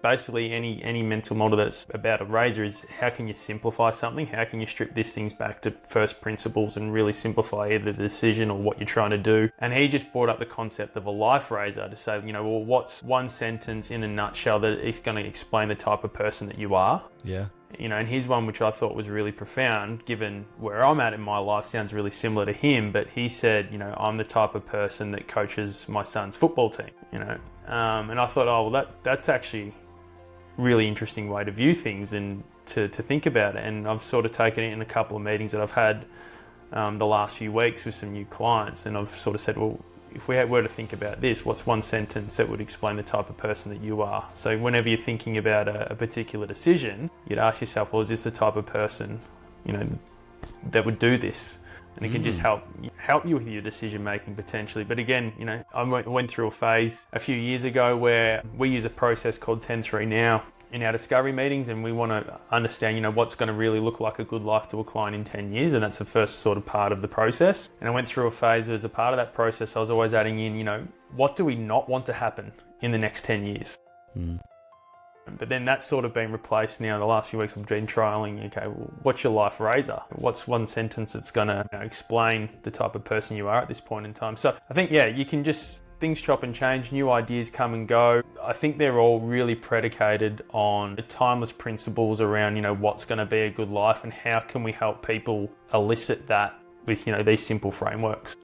Basically, any mental model that's about a razor is how can you simplify something? How can you strip these things back to first principles and really simplify either the decision or what you're trying to do? And he just brought up the concept of a life razor to say, well, what's one sentence in a nutshell that is going to explain the type of person that you are? Yeah. And here's one which I thought was really profound, given where I'm at in my life, sounds really similar to him, but he said, I'm the type of person that coaches my son's football team, and I thought, oh, well, that's actually really interesting way to view things and to think about it. And I've sort of taken it in a couple of meetings that I've had the last few weeks with some new clients, and I've sort of said, well, if we were to think about this, what's one sentence that would explain the type of person that you are? So whenever you're thinking about a particular decision, you'd ask yourself, well, is this the type of person, that would do this? And it can just help you with your decision making potentially. But again, I went through a phase a few years ago where we use a process called 10-3 now in our discovery meetings, and we want to understand, what's going to really look like a good life to a client in 10 years. And that's the first sort of part of the process. And I went through a phase as a part of that process, I was always adding in, what do we not want to happen in the next 10 years? But then that's sort of been replaced now. The last few weeks I've been trialing, okay, well, what's your life razor? What's one sentence that's going to explain the type of person you are at this point in time? So I think, you can just, things chop and change, new ideas come and go. I think they're all really predicated on the timeless principles around, what's going to be a good life and how can we help people elicit that with, these simple frameworks.